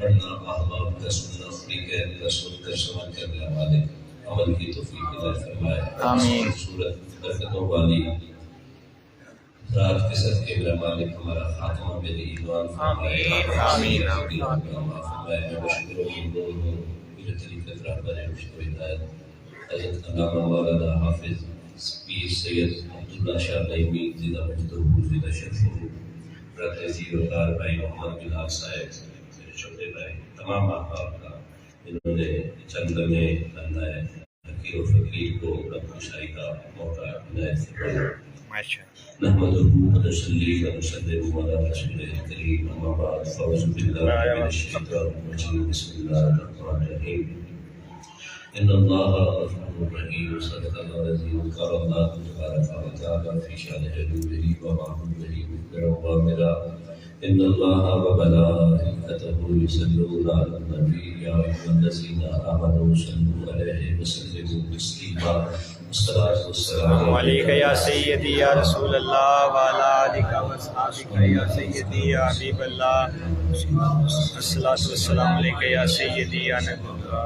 پڑھنا احباب کا سننا اپنی قید کا سن کر سمجھ کر میرا مالک عمل کی توفیق عطا فرمائے. آمین. صورت برکتوں والی رات کے صدقے میرا مالک ہمارا خاتمہ میرے ایمان فرمائے. آمین. میں بشکر و ممنون ہوں میرے طریقت رہبر مشکل ہدایت حضرت علامہ مولانا حافظ پیر سید عبداللہ شاہ نعیمی زندہ مجدہ زندہ شرف رضی وقار بھائی محمد بن حق صاحب میرے چھوٹے بھائی تمام احباب کا انہوں نے چند لمحے اللہ حقیر و فقیر کو رب شاہی کا موقع عنایت فرمایا. نحمده ونصلي ونسلم على رسوله الكريم اما بعد فاعوذ بالله من الشيطان الرجيم بسم الله الرحمن الرحيم ان الله غفور رحيم صدق الله العظيم قال الله تبارك وتعالى في شان حبيبه ومحبوبه وامرا ان الله وملائكته يصلون على النبي يا ايها الذين امنوا صلوا عليه وسلموا تسليما. الصلاة والسلام علیک یا سیدی یا رسول اللہ وعلی آلک و اصحابک یا سیدی یا حبیب اللہ. الصلاة والسلام علیک یا سیدی یا نبی اللہ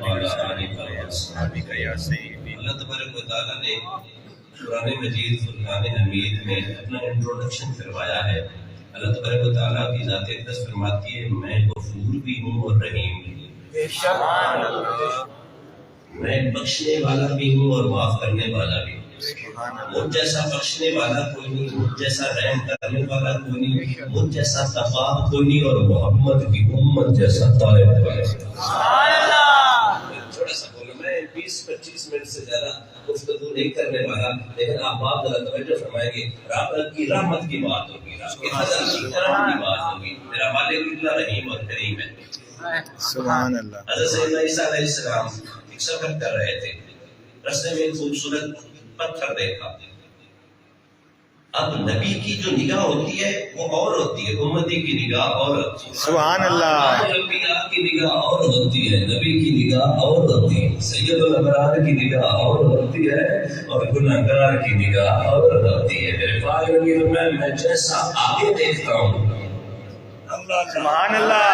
وعلی آلک و اصحابک یا سیدی. اللہ تبارک و تعالیٰ نے قرآن مجید فرقان حمید میں اپنا انٹروڈکشن کروایا ہے. اللہ تبارک و تعالیٰ کی ذات اقدس فرماتی ہے میں غفور بھی ہوں اور رحیم بھی. سبحان اللہ. میں بخشنے والا بھی ہوں اور معاف کرنے والا بھی ہوں. مجھ جیسا بخشنے والا کوئی نہیں, مجھ جیسا رحم کرنے والا کوئی نہیں, مجھ جیسا تقویٰ کوئی نہیں, اور محمد کی امت جیسا طالب والا. تھوڑا سا بولوں, میں 20-25 منٹ سے زیادہ گفتگو نہیں کرنے والا, لیکن احباب ذرا توجہ فرمائیں گے. رب کی رحمت کی بات ہوگی, رب کے فضل کی کرم کی بات ہوگی. میرا مالک اتنا رحیم اور کریم ہے. سبحان اللہ. حضرت سیدنا عیسیٰ علیہ السلام ایک سفر کر رہے تھے, راستے میں ایک خوبصورت پتھر دیکھا. اب نبی کی جو نگاہ ہوتی ہے وہ اور ہوتی ہے, امتی کی نگاہ اور ہوتی ہے. سبحان اللہ. انبیاء کی نگاہ اور ہوتی ہے, نبی کی نگاہ اور ہوتی ہے, سید الابرار کی نگاہ اور ہوتی ہے, اور گنہگار کی نگاہ اور ہوتی ہے. میرے پاک نبی میں جیسا آگے دیکھتا ہوں سبحان اللہ,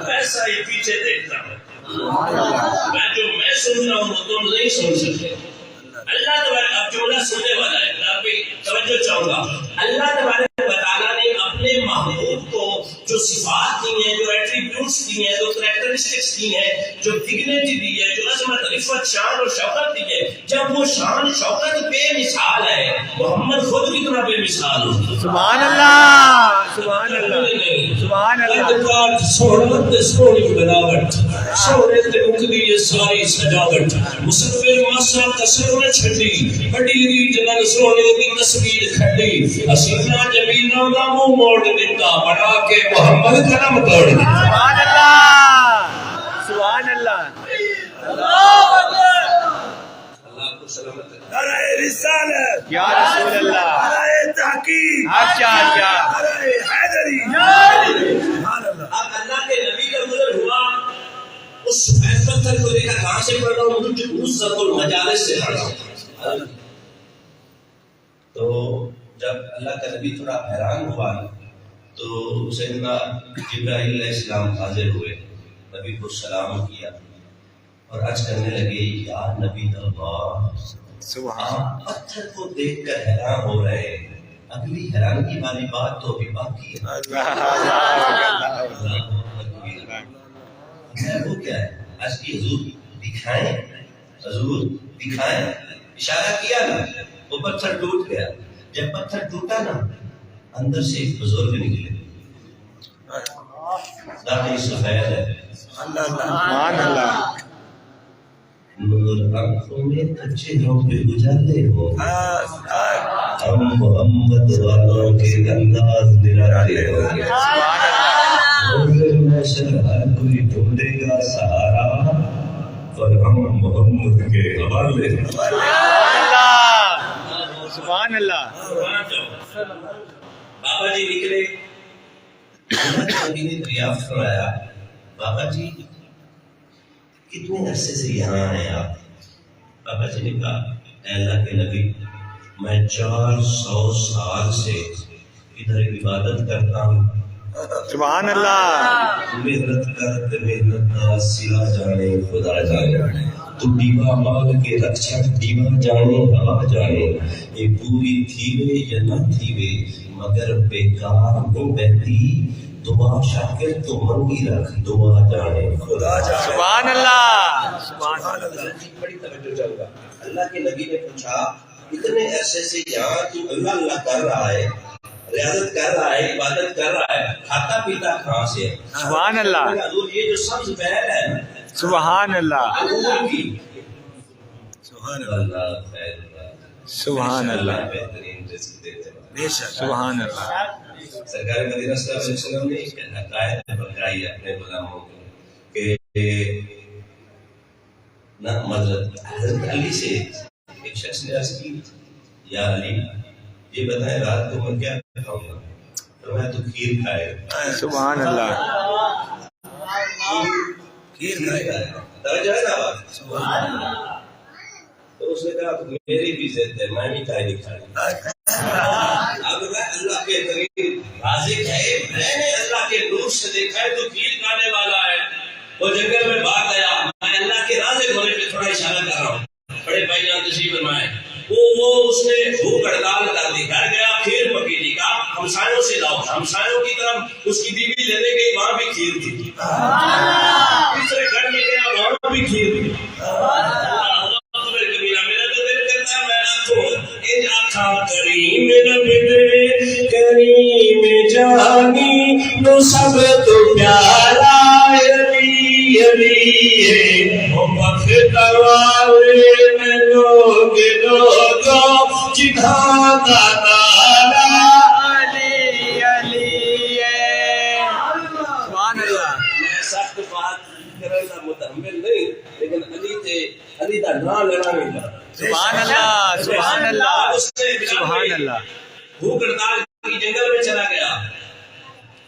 ویسا ہی پیچھے دیکھتا ہوں. میں جو میں سن رہا ہوں وہ تم نہیں سن سکتے. اللہ تبارک اب جملہ سننے والا ہے, میں آپ کی توجہ چاہوں گا. اللہ تبارک و تعالیٰ نے اپنے محبوب کو جو صفات دی ہیں, جو ایٹریبیوٹس دی ہیں, جو کریکٹرسٹکس دی ہیں, جو ڈگنیٹی دی ہے, جو عظمت, عفت, شان اور شوکت دی ہے, جب وہ شان شوکت بے مثال ہے, محمد خود کتنا بے مثال ہو. سبحان اللہ. سبحان اللہ. سبحان اللہ. سونے تے سونی بناوٹ, سونے تے اکدی یہ ساری سجاوٹ, مصور ماسا کسر نہ چھڈی, بڑی دی جنن سونے دی تصویر کھڈی, حسینہ جمیلہ دا منہ موڑ دیتا, بڑا کے محمد قدم توڑ دیتا. سبحان اللہ. سبحان اللہ. اللہ کو سلامت ہے. نعرہ رسالت یا رسول اللہ. نعرہ تحقیق اچھا اچھا. نعرہ حیدری. سبحان اللہ. اب اللہ کے نبی کا گزر ہوا, اس سفید پتھر کو دیکھا, کہاں سے پڑھ رہا ہوں, مجھے عزت المجالس سے پڑھ رہا ہوں. تو جب اللہ کا نبی تھوڑا حیران ہوا تو سیدنا جبرائیل علیہ السلام حاضر ہوئے, نبی کو سلام کیا اور عرض کرنے لگے یا نبی اللہ, سبحان. آپ پتھر کو دیکھ کر حیران ہو رہے ہیں, اگلی حیرانگی والی بات تو ابھی باقی ہے. وہ کیا ہے آج کی حضور دکھائیں, حضور دکھائیں. اشارہ کیا نا, وہ پتھر ٹوٹ گیا. جب پتھر ٹوٹا نا, اندر سے ایک بزرگ نکلے, داڑھی سفید ہے, سبحان اللہ. نور آنکھوں میں کچے ہوں پہ اجالے ہو, ہم محمد والوں کے انداز نراتے ہو. ہر کوئی ڈھونڈے گا سہارا, پر ہم محمد کے حوالے. سبحان اللہ. بابا جی نکلے, نے دریافت فرمایا بابا جی کتنے عرصے سے یہاں ہیں آپ؟ بابا جی نے کہا اے اللہ کے نبی میں 400 سال سے ادھر عبادت کرتا ہوں. سبحان اللہ. محنت کر محنت کا سلا جانے خدا جانے تو دیوا مال کے رکشک دیوا جانے ہوا جانے یہ پوری تھیوے یا نہ تھیوے مگر بیکار نہیں بہتی دعا شاکر تو منگی رکھ دعا جانے خدا جانے سبحان اللہ سبحان اللہ بڑی توجہ چاہوں گا اللہ کے نبی نے پوچھا اتنے عرصے سے یہاں تو اللہ اللہ کر رہا ہے ریاضت کر رہا ہے عبادت کر رہا ہے کھاتا پیتا کہاں سے ہے سبحان اللہ حضور یہ جو سبز بہر ہے نا سبحان اللہ انگور کی سبحان اللہ خیر سبحان اللہ بہترین رزق دیتے ہیں بے شک سبحان اللہ سرکار مدینہ صلی اللہ علیہ وسلم نے ایک حقائق بتائی اپنے غلاموں کو کہ نہ حضرت علی سے ایک شخص نے عرض کی یا علی یہ بتائیں رات کو میں کیا کھاؤں گا فرمایا تو کھیر کھائے سبحان اللہ کھیر کھائے گا توجہ ہے نا بات تو اس نے کہا میری بھی ضد ہے میں بھی کھائے نہیں کھائی اب میں اللہ کے قریب رازق ہے میں نے اللہ کے نور سے دیکھا ہے تو کھیر کھانے والا ہے وہ جنگل میں بھاگ گیا میں اللہ کے رازق ہونے پہ تھوڑا اشارہ کر رہا ہوں بڑے بھائی جان تشریف فرمائے وہ اس نے بھوک ہڑتال کر دی گھر گیا کھیر پکی تھی کہا ہمسایوں سے لاؤ ہمسایوں کی طرف اس کی بیوی لینے گئی وہاں بھی کھیر تھی تیسرے گھر میں گیا وہاں بھی کھیر تھی کریم رب کریم جانی تو سب تو پیارا علی علی ہے وہ بخت والے میں لوگ لوگوں جنہاں کا نارا علی علی ہے سبحان اللہ میں سخت بات کرنے کا متحمل نہیں لیکن علی دا نام لینا نہیں کرتا سبحان اللہ سبحان اللہ سبحان اللہ بھوک ہڑتال کی جنگل میں چلا گیا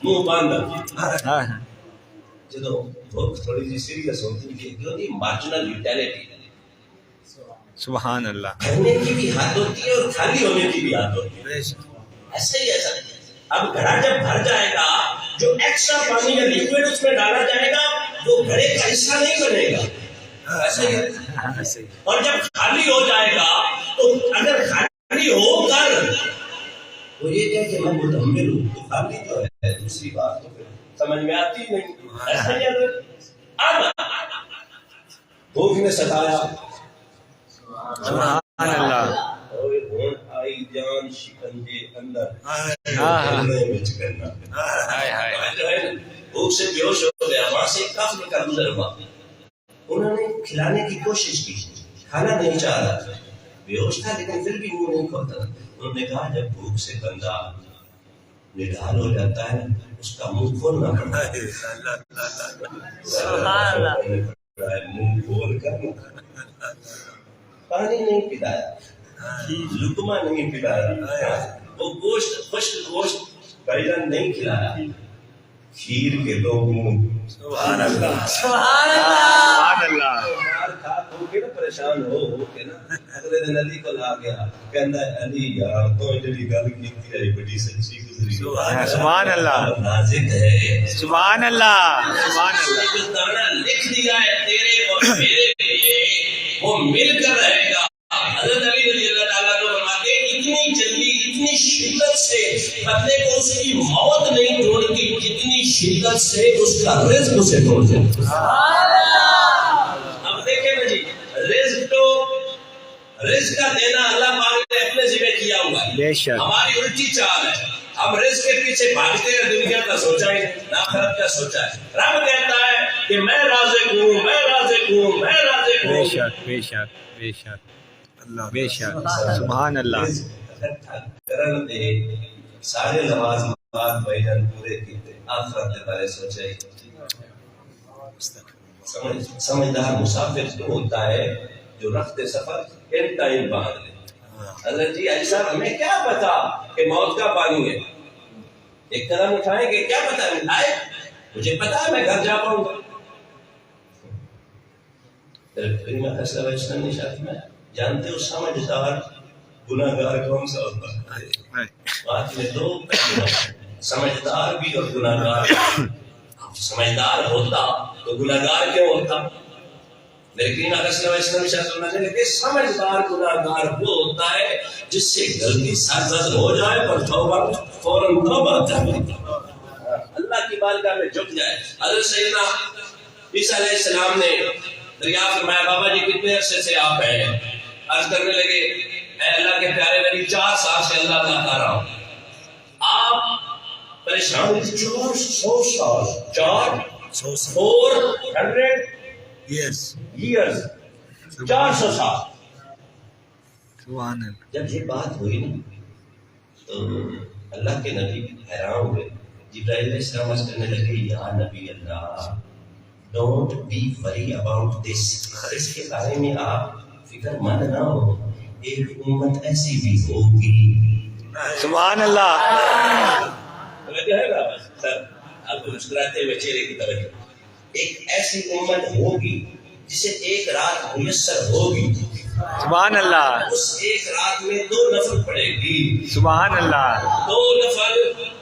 منہ باندھا جدو بھوک تھوڑی سی سیریس ہوتی ہے جو دی مارجنل یوٹیلٹی سبحان اللہ کرنے کی بھی حد ہوتی ہے اور خالی ہونے کی بھی حد ہوتی ہے ایسا ہی ایسا اب گھڑا جب بھر جائے گا جو ایکسٹرا پانی یا لیکوڈ اس میں ڈالا جائے گا وہ گھڑے کا حصہ نہیں بنے گا ایسا ہی اور جب خالی ہو جائے گا تو اگر خالی ہو کر وہ یہ کہے کہ میں متحمل ہوں تو خالی جو ہے دوسری بات تو پھر سمجھ میں آتی نہیں ایسا ہی اب بھوک نے ستایا سبحان اللہ اور ہون آئی جان شکنجے اندر وچ کرنا ہائے ہائے بھوک سے بیہوش ہو گیا وہاں سے کافر کا گزر ہوا انہوں نے کھلانے کی کوشش کی کھانا نہیں چاہ رہا تھا بیہوش تھا لیکن پھر بھی منہ نہیں کھولتا انہوں نے کہا جب بھوک سے بندہ نڈال ہو جاتا ہے اس کا منہ کھولنا پڑتا ہے منہ کھول کر پانی نہیں پلایا لقمہ نہیں پلایا وہ گوشت خشک گوشت بیگن نہیں کھلایا کھیر کے لوگوں سبحان اللہ سبحان اللہ مار کھا ہو کے نا پریشان ہو کے نا اگلے دن علی کو لا گیا کہندا ہے علی یار تو جڑی گل کیتی ہے بڑی سچی گزری سبحان اللہ نازک ہے سبحان اللہ سبحان اللہ جو دانا لکھ دیا ہے تیرے اور میرے لیے وہ مل کر رہے گا حضرت علی رضی اللہ تعالیٰ عنہ فرماتے ہیں اتنی جلدی اتنی شدت سے بندے کو اس کی موت نہیں توڑتی جتنی شدت سے اس کا رزق اسے توڑ جاتا اب دیکھیں نا جی رزق کا دینا اللہ پاک نے اپنے ذمہ کیا ہوا ہے ہماری الٹی چال ہے ہم رزق کے پیچھے بھاگتے ہیں دنیا کا سوچا ہے آخرت کا سوچا ہے رب کہتا ہے کہ میں رازق ہوں میں رازق ہوں میں رازق ہوں بے شک بے شک بے شک بے شک سبحان اللہ کرن دے سارے نماز بھائی جان پورے کیتے آخرت کے بارے سوچے سمجھدار مسافر جو ہوتا ہے جو رفتے سفر ان ٹائم باندھ لے حضرت جی ایسا ہمیں کیا پتا کہ موت کا پانی ہے ایک قدم اٹھائیں گے کیا پتا ہے مجھے پتا ہے میں گھر جا پاؤں گا پھر میں فیصلہ ویسا نہیں چاہتی میں جانتے ہو سمجھدار گناہگار کون سا ہوتا ہے بات میں دو سمجھدار بھی اور گناہگار سمجھدار ہوتا تو گناہگار کیوں ہوتا؟ لیکن اگر سمجھدار گناہگار وہ ہوتا ہے جس سے غلطی سرزد ہو جائے پر توبہ فوراً توبہ کرتا، اللہ کی بارگاہ میں جھک جائے۔ حضرت سیدنا عیسیٰ علیہ السلام نے دریافت فرمایا بابا جی کتنے عرصے سے آپ ہیں؟ عرض کرنے لگے اے اللہ کے پیارے نبی 4 سال سے اللہ کا کر رہا ہوں۔ آپ پریشان 400 سال 400 Yes. years 400 سال۔ سبحان اللہ۔ جب یہ بات ہوئی نا تو اللہ کے نبی حیران ہوئے۔ جبرائیل علیہ السلام عرض کرنے لگے یا نبی اللہ don't be worry about this, اس کے بارے میں آپ فکر مند نہ ہو، ایک امت ایسی بھی ہوگی۔ سبحان اللہ۔ آپ کو مسکراتے ہوئے چہرے کی طرف، ایک ایسی امت ہوگی جسے ایک رات میسر ہوگی، سبحان اللہ۔ اس ایک رات میں 2 نفل پڑے گی، سبحان اللہ۔ 2 نفل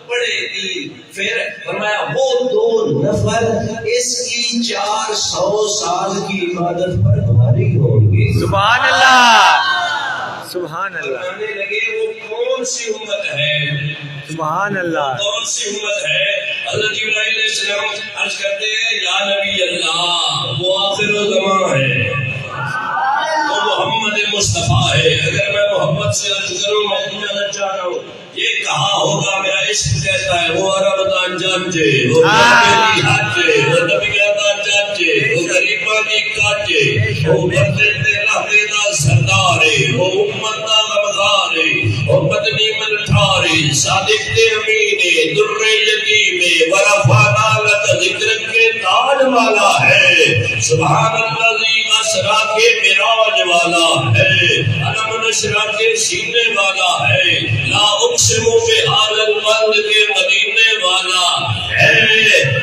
پڑے گی۔ پھر فرمایا وہ 2 نفل اس کی 400 سال کی عبادت پر بھاری ہوں گے۔ سبحان اللہ۔ سبحان اللہ۔ فرمانے لگے وہ کون سی امت ہے؟ سبحان اللہ۔ کون سی امت ہے؟ حضرت جبرائیل علیہ السلام عرض کرتے ہیں یا نبی اللہ وہ آخر الزمان ہے، وہ محمد مصطفیٰ ہے۔ اگر میں محمد سے عرض کروں میں جانا چاہ رہا ہوں، یہ کہا ہوگا میرا عشق کہتا ہے وہ عرب دان جانچے، وہ نبی ہاچے، وہ نبی دان جانچے، وہ غریباں دی کاچے، وہ بردے دے رہتے دا سردارے، وہ امت دا غمخارے، وہ مدنی ملٹھارے، صادق دے امینے، در یتیمے، ورفانا لت ذکر کے تاج والا ہے۔ سبحان اللہ اسرا کے معراج والا ہے، علم نشرہ کے سینے والا ہے، لا اقسم بہذا البلد کے مدینے والا ہے،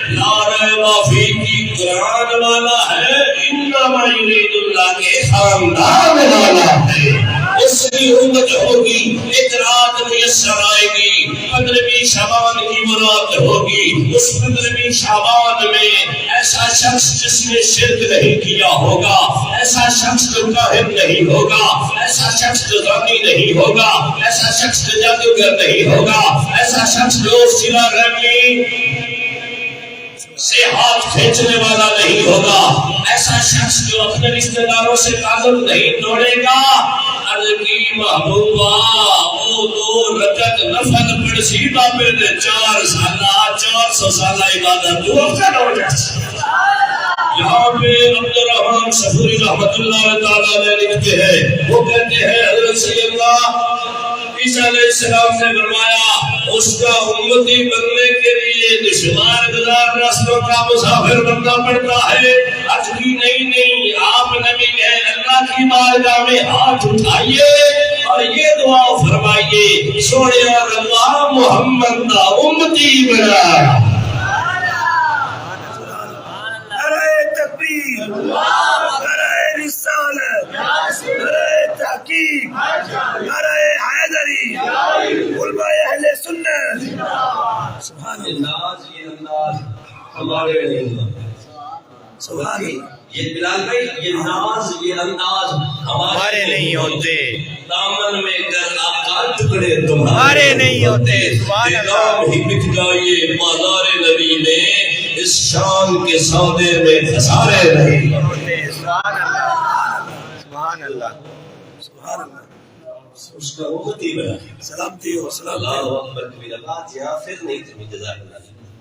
لا ریب فیہ کی قرآن والا ہے، انما یرید اللہ کے خاندان والا ہے۔ اس کی امت ہوگی، ایک رات میسر آئے گی، 15ویں شعبان کی مراد ہوگی۔ اس 15ویں شعبان میں ایسا شخص جس نے شرک نہیں کیا ہوگا، ایسا شخص جو کاہن نہیں ہوگا، ایسا شخص جو زانی نہیں ہوگا، ایسا شخص جو جادوگر نہیں ہوگا، ایسا شخص جو صلہ رحمی سے ہاتھ کھینچنے والا نہیں ہوگا، ایسا شخص جو اپنے رشتہ داروں سے تعلق نہیں توڑے گا۔ عرض کی محبوبہ وہ 2 رکعت نفل پڑھ سیدھا پہ 400 سالہ عبادت تو افضل ہو جائے۔ یہاں پہ عبد الرحمن صفوری رحمت اللہ تعالیٰ نے لکھتے ہیں، وہ کہتے ہیں حضرت سیدنا عیسیٰ علیہ السلام نے فرمایا اس کا امتی بننے کے لیے دشوار گزار راستوں کا مسافر بننا پڑتا ہے۔ عرض کی نہیں آپ نبی ہیں، اللہ کی بارگاہ میں ہاتھ اٹھائیے اور یہ دعا فرمائیے سونے اللہ محمد کا امتی بنا۔ نعرہ رسالت، نعرہ تحقیق، نعرہ حیدری، علماء اہل سنت۔ سبحان اللہ۔ یہ انداز ہمارے نہیں، سبحان اللہ۔ یہ بلال بھائی یہ ناز یہ انداز ہمارے نہیں ہوتے، دامن میں گر آقا ٹکڑے ہمارے نہیں ہوتے۔ سبحان اللہ۔ ہی بک جائیے بازار نبی میں، اس شان کے سودے میں خسارے نہیں ہوتے۔ سبحان اللہ۔ سبحان اللہ۔ سبحان اللہ۔ اس کا امتی بنا۔ سلامتی ہو، سلامتی اللہ ہو۔ اکبر کبیرہ۔ بات یہاں پھر نہیں تھی، جزاک اللہ،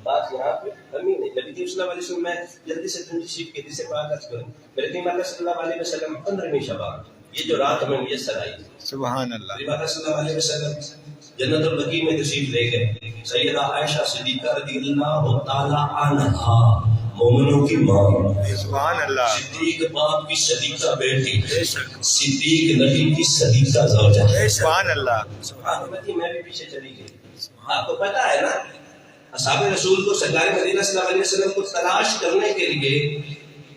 بات یہاں پہ کمی نہیں۔ نبی صلی اللہ علیہ وسلم میں جلدی سے تشریف کی جسے بات کروں، میرے نبی مکہ صلی اللہ علیہ وسلم 15ویں شعبان، یہ جو رات میں میسر آئی، سبحان اللہ۔ نبی مکہ صلی اللہ علیہ وسلم جنت البقیع میں تشریف لے گئے۔ سیدہ عائشہ صدیقہ رضی اللہ تعالی عنہا مومنوں کی ماں، سبحان اللہ۔ صدیق باپ کی صدیقہ بیٹی، صدیق نبی کی صدیقہ زوجہ۔ سبحان اللہ۔ میں بھی پیچھے چلی گئی۔ آپ کو پتا ہے نا اصحاب رسول کو سرکار مدینہ صلی اللہ علیہ وسلم کو تلاش کرنے کے لیے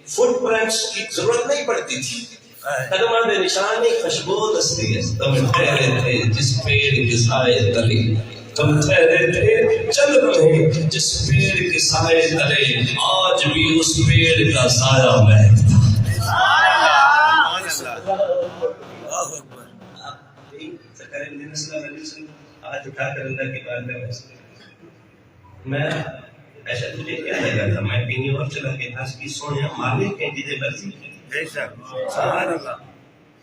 فٹ پرنٹس کی ضرورت نہیں پڑتی تھی، قدموں میں نشان نہیں، خوشبو دستی ہے تم ٹھہرے تھے جس پیڑ کے سائے تلے، تم ٹھہرے تھے چل رہے جس پیڑ کے سائے تلے، آج بھی اس پیڑ کا سایہ مہکتا۔ اللہ اکبر۔ سرکار مدینہ صلی اللہ علیہ وسلم آج اٹھا کر اللہ کی بارگاہ میں ایسا تجھے کیا لگا تھا؟ میں کہیں اور چلا گیا تھا کی سونے مالک ہیں جدے مرضی۔ بے شک سبحان اللہ۔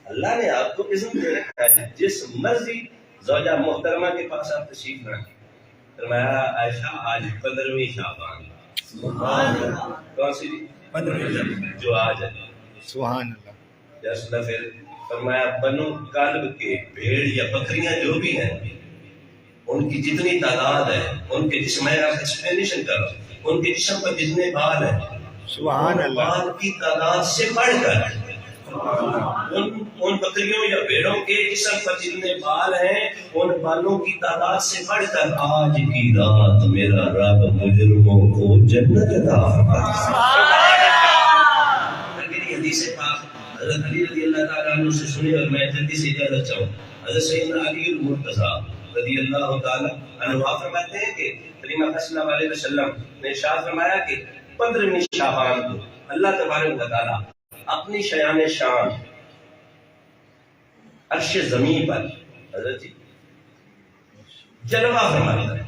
اللہ نے آپ کو اذن دے رکھا ہے جس مرضی زوجہ محترمہ کے پاس آپ تشریف لائیں۔ فرمایا عائشہ آج 15ویں شعبان، کون سی؟ 15ویں جو آج ہے۔ سبحان اللہ۔ یا رسول اللہ پھر فرمایا بنو کلب کے بھیڑ یا بکریاں جو بھی ہیں ان کی جتنی تعداد ہے، ان کے جسم میں آپ ایکسپلینیشن کر رہا ہوں، ان کے جسم پر جتنے بال ہیں سبحان اللہ۔ بال کی تعداد سے بڑھ کر ان بکریوں یا بھیڑوں کے جسم پر جتنے بال ہیں ان بالوں کی تعداد سے بڑھ کر آج کی رات میرا رب مجرموں کو جنت عطا فرمائے۔ میری حدیث پاک حضرت علی رضی اللہ تعالیٰ عنہ سے سنی اور میں جلدی سے اجازت چاہوں۔ حضرت سیدنا علی المرتضیٰ رضی اللہ تعالیٰ عنہ فرماتے ہیں کہ کریم صلی اللہ علیہ وسلم نے ارشاد فرمایا کہ 15ویں شعبان کو اللہ تبارک و تعالیٰ اپنی شیان شان عرش زمین پر حضرت جی جلوہ فرماتا ہے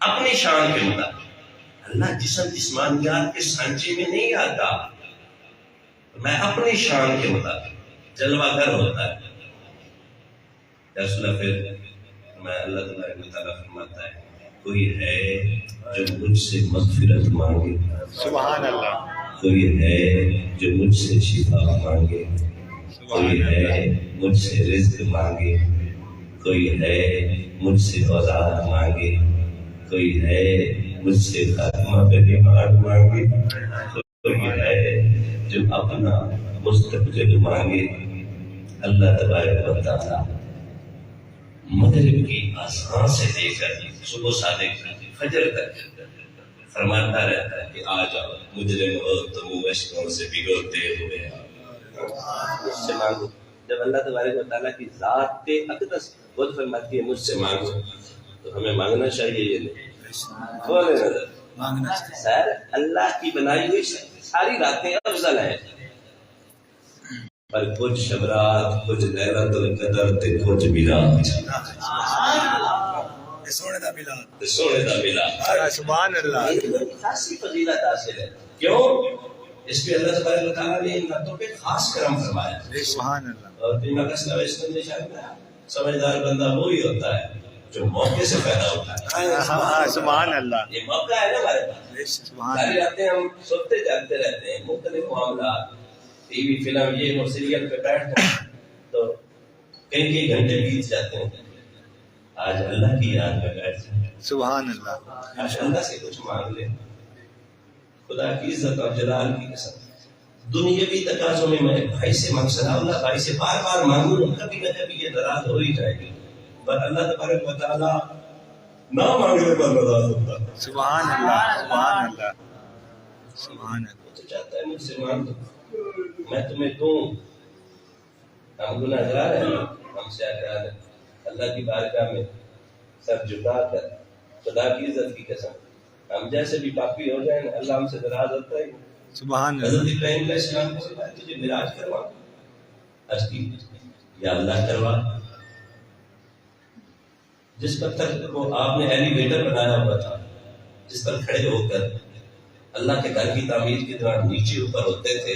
اپنی شان کے مطابق۔ اللہ جسمانیات کے سانچے میں نہیں آتا، میں اپنی شان کے مطابق جلوہ گر ہوتا ہے۔ یا رسول اللہ پھر میں اللہ تعالیٰ فرماتا ہے کوئی ہے جو مجھ سے مغفرت مانگے، سبحان اللہ۔ کوئی ہے جو مجھ سے شفا مانگے، کوئی ہے مجھ سے رزق مانگے، کوئی ہے مجھ سے اولاد مانگے، کوئی ہے مجھ سے خاتمہ پہ بیمار مانگے، کوئی ہے جو اپنا مستقبل مانگے۔ اللہ تبارک و تعالیٰ مغرب کی آسمان سے لے کر صبح صادق فجر تک فرماتا رہتا ہے کہ آ جاؤ مجرم ہو تم اشکوں سے بھگوتے ہوئے مجھ سے مانگو۔ جب اللہ تبارک و تعالیٰ کی ذات اقدس خود فرماتی ہے مجھ سے مانگو تو ہمیں مانگنا چاہیے، یہ نہیں بولے نظر مانگنا سر اللہ کی بنائی ہوئی ساری راتیں افضل ہیں، پر کچھ شبرات کچھ لیلۃ القدر تے کچھ میلاد سونے دا میلاد، سونے دا میلاد، سبحان اللہ۔ خاصی فضیلت حاصل ہے۔ کیوں؟ اس پہ اللہ تبارک و تعالیٰ نے ان راتوں پہ خاص کرم فرمایا۔ سبحان اللہ۔ اور پھر میں کہا سمجھدار بندہ وہی ہوتا ہے جو موقع سے پیدا ہوتا ہے۔ سبحان اللہ۔ یہ موقع ہے نا ہمارے پاس، سبحان ساری اللہ۔ راتیں ہم سوتے جاگتے رہتے ہیں، مختلف معاملات ٹی وی فلم یہ وہ سیریل پہ بیٹھتے ہیں تو کئی گھنٹے بیت جاتے ہیں۔ آج اللہ کی یاد میں بیٹھ جائیں، سبحان اللہ۔ آج اللہ سے کچھ مانگ لیں، خدا کی عزت اور جلال کی قسم۔ دنیاوی تقاضوں میں بھائی سے مانگ سنا اللہ بھائی سے بار بار مانگوں، کبھی نہ کبھی یہ ناراض ہو ہی جائے گی، پر اللہ تبارک و تعالیٰ نہ مانگنے پر ناراض ہوتا۔ سبحان اللہ۔ سبحان اللہ۔ سبحان اللہ۔ وہ تو چاہتا ہے مجھ سے مانگ دو، میں تمہیں دوں۔ ہم گناہگار ہیں، ہم سے اقرار ہے، اللہ کی بارگاہ میں سر جھکا کر خدا کی عزت کی قسم ہم جیسے بھی پاپی ہو جائیں اللہ ہم سے ناراض ہوتا ہے۔ سبحان حضرت اللہ۔ ابراہیم علیہ السلام کو کہا تجھے معراج کروا، عرض کی یا اللہ کروا۔ جس پتھر کو آپ نے ایلیویٹر بنایا ہوا تھا، جس پر کھڑے ہو کر اللہ کے گھر کی تعمیر کے دوران نیچے اوپر ہوتے تھے،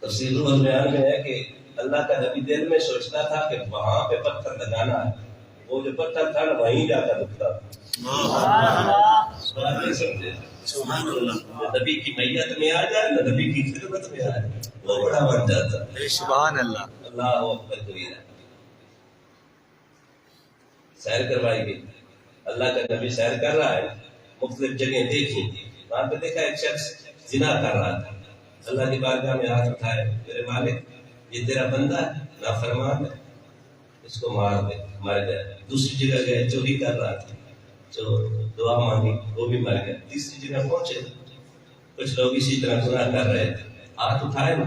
تفسیر البیان میں ہے کہ اللہ کا نبی دل میں سوچتا تھا کہ وہاں پہ پتھر لگانا ہے، وہ جو پتھر تھا نا وہیں جا کر رکتا تھا۔ سبحان اللہ۔ نبی کی میت میں آ جائے نہ نبی کی خدمت میں آئے وہ بڑا بن جاتا ہے۔ سبحان اللہ۔ اللہ اکبر کبیرہ۔ سیر کروائی گئی، اللہ کا نبی سیر کر رہا ہے، مختلف جگہیں دیکھی، وہاں پہ دیکھا ایک شخص زنا کر رہا تھا۔ اللہ کی بارگاہ میں ہاتھ اٹھائے، میرے مالک یہ تیرا بندہ ہے، نافرمان ہے، اس کو مار دے، مر گیا۔ دوسری جگہ گئے، چوری کر رہا تھا، جو دعا مانگی وہ بھی مر گیا۔ تیسری جگہ پہنچے، کچھ لوگ اسی طرح گناہ کر رہے تھے، ہاتھ اٹھائے نا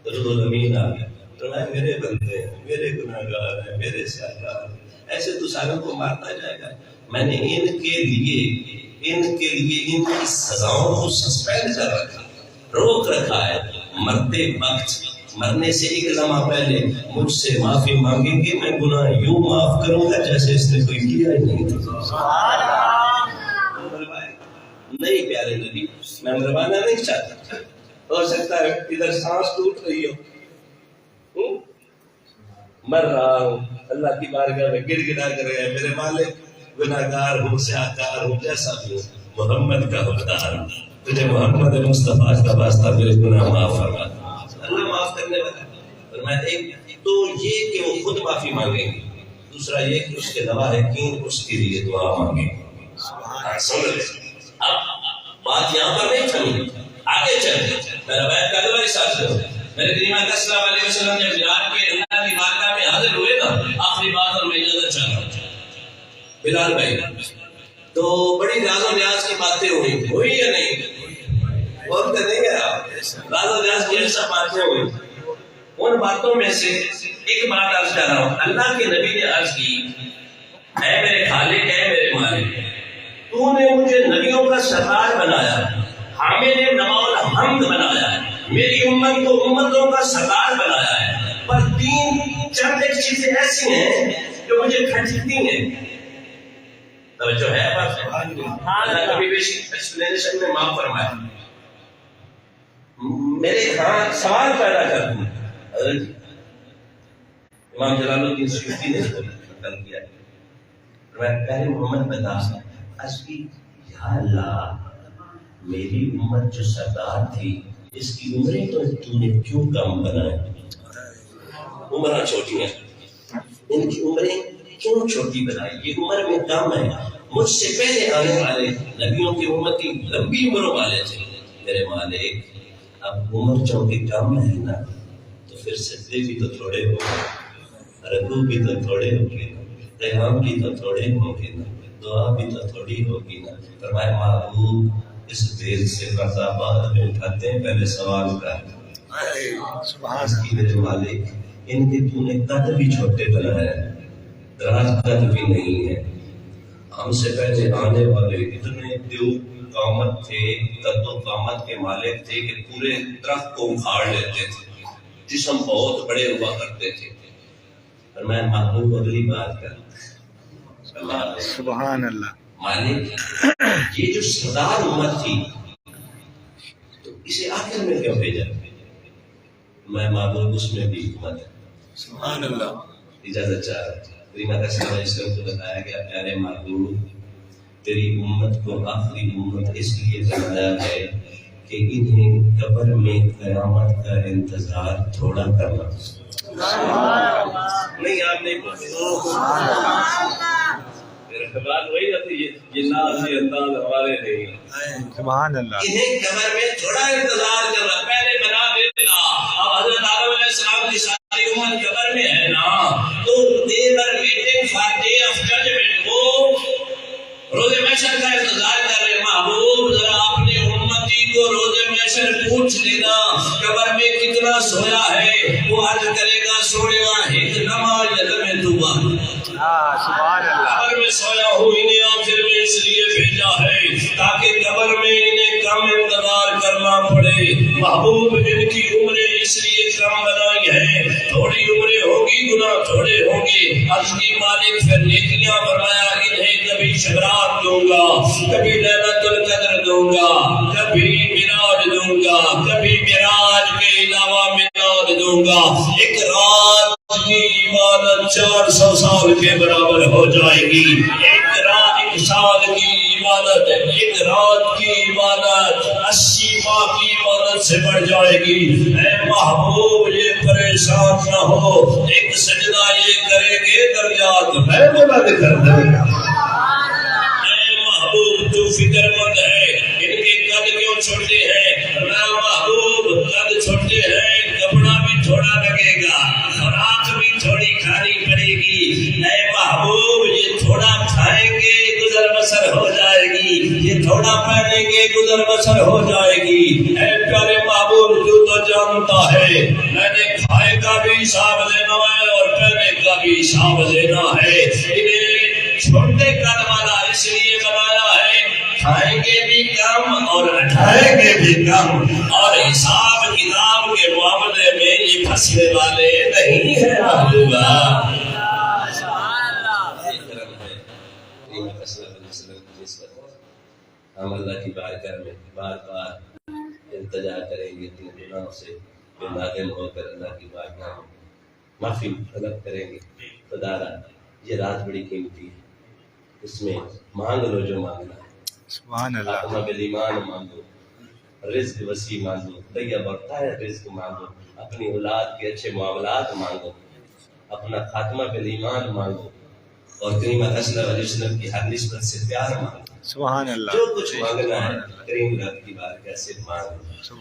تو روح الامین آ گیا، فرمایا میرے بندے ہیں، میرے گناہگار ہیں، میرے سیاہگار ہیں، ایسے تو ساروں کو مارتا جائے گا۔ میں نے ان کے لیے ان کی سزاؤں کو سسپینڈ کر رکھا، روک رکھا ہے۔ مرتے وقت، مرنے سے ایک لمحہ پہلے مجھ سے معافی مانگیں گے، میں گناہ یوں معاف کروں گا جیسے اس نے کوئی کیا ہی نہیں تھا۔ نہیں پیارے نبی، میں مروانا نہیں چاہتا، ہو سکتا ہے ادھر سانس ٹوٹ رہی ہو، مر رہا ہوں، اللہ کی بارگاہ میں گر گڑا کر رہے ہیں، میرے مالک گناہگار ہوں، سیاہکار ہوں، جیسا بھی ہوں، محمد کا حکمران ہوں، تجھے محمد مصطفیٰ کا واسطہ میرے گناہ معاف فرما۔ اللہ معاف کرنے والا ہے۔ فرمایا ایک تو یہ کہ وہ خود معافی مانگیں گے، دوسرا یہ کہ اس کے لواحقین اس کے لیے دعا مانگیں گے۔ سمجھ لیں، اب بات یہاں پر نہیں تھمی، آگے چل میرا بیت کا دعا ساتھ کرو۔ میرے کریم اکرم صلی اللہ علیہ وسلم جب معراج پہ اللہ کی بارگاہ میں حاضر ہوئے نا، آخری بات اور میں اجازت چاہ رہا ہوں بلال بھائی، تو بڑی راز و نیاز کی باتیں ہوئی یا نہیں؟ اور کہ نہیں گیا راز و نیاز کی ایسا باتیں ہوئی۔ ان باتوں میں سے ایک بات عرض کر رہا ہوں، اللہ کے نبی نے عرض کی، اے میرے خالق، اے میرے مالک، تو نے مجھے نبیوں کا سردار بنایا، حامد نواء الحمد بنایا ہے، میری امت کو امتوں کا سردار بنایا ہے، پر چند ایک چیزیں ایسی ہیں جو مجھے کھٹکتی ہیں۔ توجہ ہے بات ہے؟ اللہ کبھی بیشی ایکسپلینیشن میں معاف فرمائے۔ میرے ہاں سوال پیدا کرتی ہیں حضرت امام جلال الدین سیوطی نے نقل کیا ہے، پہلے محمد بتا عرض کی، یا اللہ میری امت جو سردار تھی اس کی عمریں تو نے کیوں کم بنائے؟ عمریں چھوٹی ہیں، ان کی عمریں کیوں چھوٹی بنائی؟ یہ عمر میں کم ہے، مجھ سے پہلے آنے والے نبیوں کی امتی لمبی عمروں والے تھے۔ میرے مالک اب عمر چونکہ کم ہے نا، تو پھر سجدے بھی تو تھوڑے ہو گئے، رکوع بھی تو تھوڑے ہو گئے، قیام بھی تو تھوڑے ہو گئے نا، دعا بھی تو تھوڑی ہوگی نا۔ فرمایا محبوب اس دیر سے قضا بعد میں اٹھاتے ہیں، پہلے سوال کا سبحان کی میرے مالک، ان کے تو نے قد بھی چھوٹے بنایا ہے، دراز قد بھی نہیں ہے، ہم سے پہلے آنے والے اتنے دیو قامت تھے، قد و قامت کے مالک تھے کہ پورے درخت کو اکھاڑ لیتے تھے، جسم بہت بڑے ہوا کرتے تھے۔ اور میں محبوب اگلی بات کر سبحان اللہ مالک، یہ جو سردار امت تھی تو اسے آخر میں کیوں بھیجا؟ میں محبوب اس میں بھی حکمت ہے، سبحان اللہ۔ اجازت چاہ رہا تھا، کریم اکرم صلی اللہ علیہ وسلم کو بتایا گیا، پیارے محبوب تیری امت کو آخری امت اس لیے بنایا ہے کہ انہیں قبر میں قیامت کا انتظار تھوڑا کرنا۔ نہیں آپ نہیں میرے خیال وہی رہتی ہے، یہ ناز یہ انداز ہمارے نہیں۔ سبحان اللہ۔ انہیں قبر میں تھوڑا انتظار کرنا، پہلے بنا دیتا۔ اب حضرت آدم علیہ السلام کی ساری امت قبر میں ہے نا، تو there are waiting for day of judgment, وہ روز محشر کا انتظار کر رہے۔ محبوب ذرا اپنے امتی کو روز محشر پوچھ لینا قبر میں کتنا سویا ہے، وہ عرض کرے گا سونے گا ایک لمحہ یدم توبہ۔ سبحان اللہ۔ قبر میں سویا ہوں، انہیں آخر میں اس لیے بھیجا ہے تاکہ قبر میں انہیں کم انتظار کرنا پڑے۔ محبوب ان کی عمریں اس لیے کم بنائی ہیں، تھوڑی عمریں ہوگی، گناہ تھوڑے ہوں گے۔ عرض کی مالک پھر نیکیاں، فرمایا انہیں کبھی شبرات دوں گا، کبھی لیلۃ القدر دوں گا، کبھی معراج دوں گا، کبھی معراج کے علاوہ میلاد دوں گا۔ ایک رات کی عبادت 400 سال کے برابر ہو جائے گی۔ ایک سال کی عبادت، ایک رات کی عبادت 80 ماہ کی عبادت سے بڑھ جائے گی۔ اے محبوب یہ پریشان نہ ہو، ایک سجدہ یہ کریں گے درجات میں بلند کر دیں گا۔ اے محبوب تو فکر مند ہے، ان کے قد کیوں چھوٹے ہیں؟ اے محبوب قد چھوٹے ہیں، کپڑا بھی تھوڑا لگے گا، خوراک بھی تھوڑی کھانی پڑے گی۔ اے محبوب یہ تھوڑا کھائیں گے گزر بسر ہو جائے گی، یہ تھوڑا پہنیں گے گزر بسر ہو جائے گی۔ اے پیارے محبوب تو جانتا ہے میں نے کھائے کا بھی حساب لینا ہے اور پہنے کا بھی حساب لینا ہے. انہیں چھوٹے قد والا اس لیے بنایا ہے کھائیں گے بھی کم اور اٹھائیں گے بھی کم اور حساب کتاب کے معاملے میں یہ پھنسنے والے نہیں ہیں. ہم اللہ کی بارگاہ میں بار بار التجا کریں گے اپنے گناہوں سے بے نادم ہو کر اللہ کی بارگاہ میں معافی طلب کریں گے. خدارا یہ رات بڑی قیمتی ہے, اس میں مانگ لو جو مانگنا ہے. سبحان اللہ. خاتمہ بالایمان مانگو, رزق وسیع مانگو, طیب اور طاہر رزق مانگو, اپنی اولاد کے اچھے معاملات مانگو, اپنا خاتمہ بالایمان مانگو اور کریم صلی اللہ علیہ وسلم کی ہر نسبت سے پیار مانگو. سبحان اللہ. جو کچھ مانگنا ہے کریم رب کی بارگاہ سے مانگو.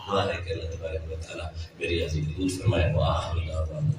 دعا ہے کہ اللہ تبارک و تعالی میری عزیز قبول فرمائے. وآخر دعوانا